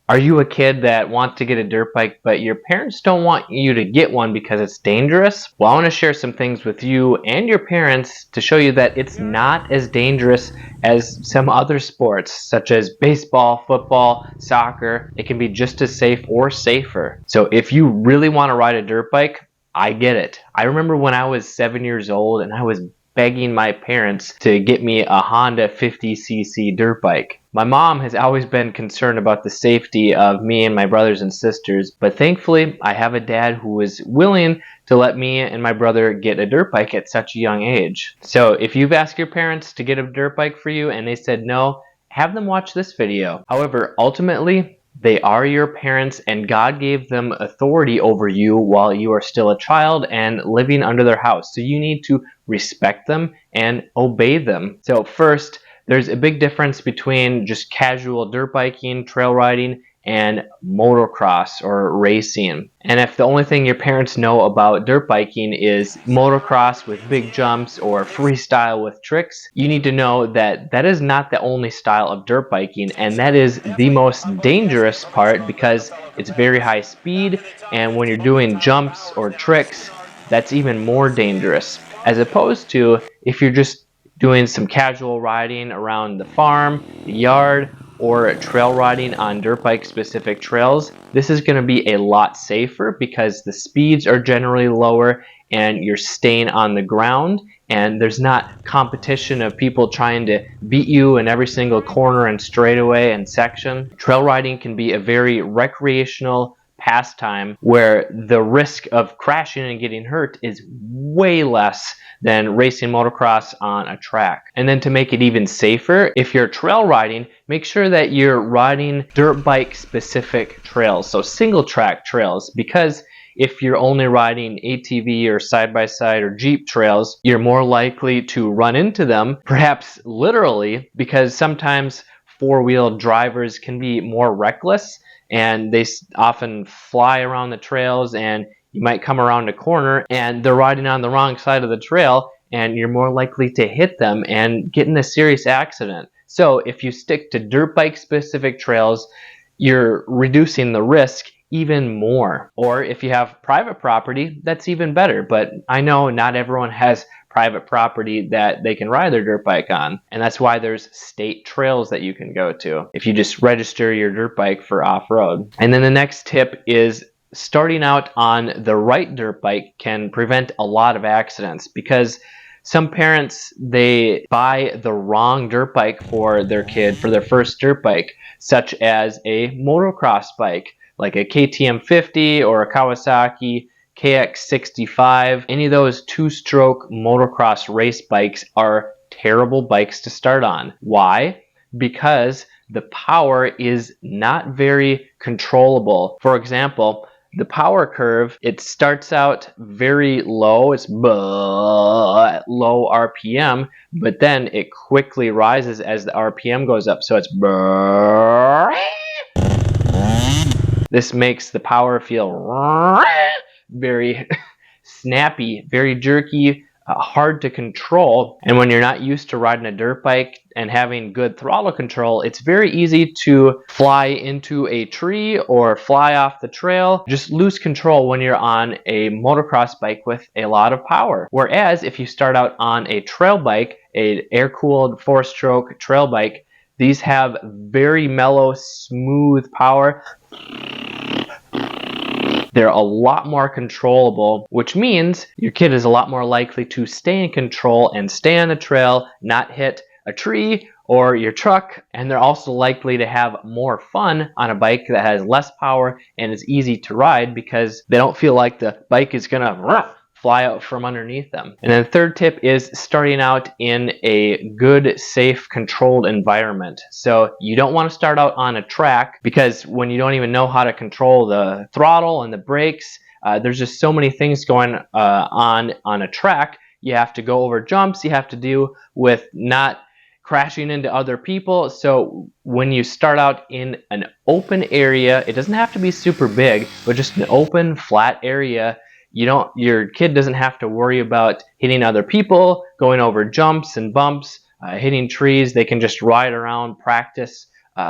Are you a kid that wants to get a dirt bike, but your parents don't want you to get one because it's dangerous? Well, I want to share some things with you and your parents to show you that it's not as dangerous as some other sports, such as baseball, football, soccer. It can be just as safe or safer. So if you really want to ride a dirt bike, I get it. I remember when I was 7 years old and I was begging my parents to get me a Honda 50cc dirt bike. My mom has always been concerned about the safety of me and my brothers and sisters, but thankfully I have a dad who is willing to let me and my brother get a dirt bike at such a young age. So if you've asked your parents to get a dirt bike for you and they said no, have them watch this video. However, ultimately, they are your parents and God gave them authority over you while you are still a child and living under their house. So you need to respect them and obey them. So first, there's a big difference between just casual dirt biking, trail riding, and motocross or racing. And if the only thing your parents know about dirt biking is motocross with big jumps or freestyle with tricks, you need to know that that is not the only style of dirt biking, and that is the most dangerous part because it's very high speed, and when you're doing jumps or tricks, that's even more dangerous, as opposed to if you're just doing some casual riding around the farm, the yard, or trail riding on dirt bike specific trails. This is going to be a lot safer because the speeds are generally lower and you're staying on the ground and there's not competition of people trying to beat you in every single corner and straightaway and section. Trail riding can be a very recreational pastime where the risk of crashing and getting hurt is way less than racing motocross on a track. And then to make it even safer, if you're trail riding, make sure that you're riding dirt bike specific trails, so single track trails, because if you're only riding ATV or side-by-side or Jeep trails, you're more likely to run into them, perhaps literally, because sometimes four-wheel drivers can be more reckless and they often fly around the trails, and you might come around a corner and they're riding on the wrong side of the trail and you're more likely to hit them and get in a serious accident. So if you stick to dirt bike specific trails, you're reducing the risk even more. Or if you have private property, that's even better. But I know not everyone has private property that they can ride their dirt bike on, and that's why there's state trails that you can go to if you just register your dirt bike for off-road. And then the next tip is starting out on the right dirt bike can prevent a lot of accidents, because some parents, they buy the wrong dirt bike for their kid for their first dirt bike, such as a motocross bike like a KTM 50 or a Kawasaki KX65. Any of those two-stroke motocross race bikes are terrible bikes to start on. Why? Because the power is not very controllable. For example, the power curve, it starts out very low, it's at low RPM, but then it quickly rises as the RPM goes up, so it's this makes the power feel very snappy, very jerky, hard to control. And when you're not used to riding a dirt bike and having good throttle control, it's very easy to fly into a tree or fly off the trail. Just lose control when you're on a motocross bike with a lot of power. Whereas if you start out on a trail bike, an air-cooled four-stroke trail bike, these have very mellow, smooth power. They're a lot more controllable, which means your kid is a lot more likely to stay in control and stay on the trail, not hit a tree or your truck, and they're also likely to have more fun on a bike that has less power and is easy to ride because they don't feel like the bike is gonna fly out from underneath them. And then the third tip is starting out in a good, safe, controlled environment. So you don't want to start out on a track, because when you don't even know how to control the throttle and the brakes, there's just so many things going on a track. You have to go over jumps, you have to deal with not crashing into other people. So when you start out in an open area, it doesn't have to be super big, but just an open, flat area, your kid doesn't have to worry about hitting other people, going over jumps and bumps, hitting trees. They can just ride around, practice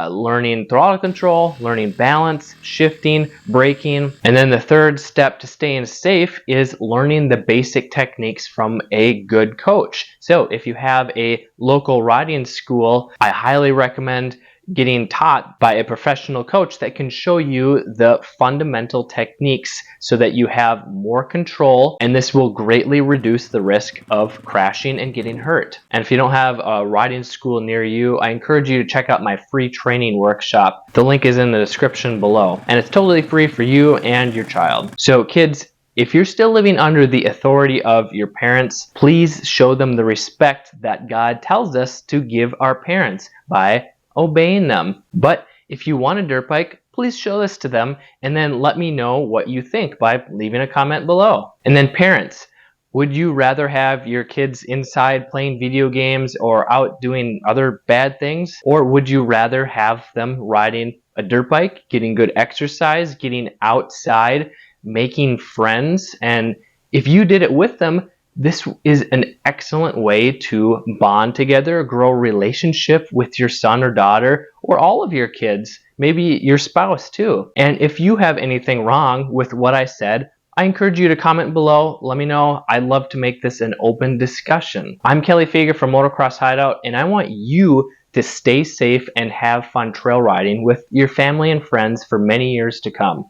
learning throttle control, learning balance, shifting, braking. And then the third step to staying safe is learning the basic techniques from a good coach. So if you have a local riding school, I highly recommend getting taught by a professional coach that can show you the fundamental techniques so that you have more control, and this will greatly reduce the risk of crashing and getting hurt. And if you don't have a riding school near you, I encourage you to check out my free training workshop. The link is in the description below, and it's totally free for you and your child. So kids, if you're still living under the authority of your parents, please show them the respect that God tells us to give our parents by obeying them. But if you want a dirt bike, please show this to them and then let me know what you think by leaving a comment below. And then parents, would you rather have your kids inside playing video games or out doing other bad things? Or would you rather have them riding a dirt bike, getting good exercise, getting outside, making friends? And if you did it with them, this is an excellent way to bond together, grow a relationship with your son or daughter, or all of your kids, maybe your spouse too. And if you have anything wrong with what I said, I encourage you to comment below. Let me know. I'd love to make this an open discussion. I'm Kelly Fager from Motocross Hideout, and I want you to stay safe and have fun trail riding with your family and friends for many years to come.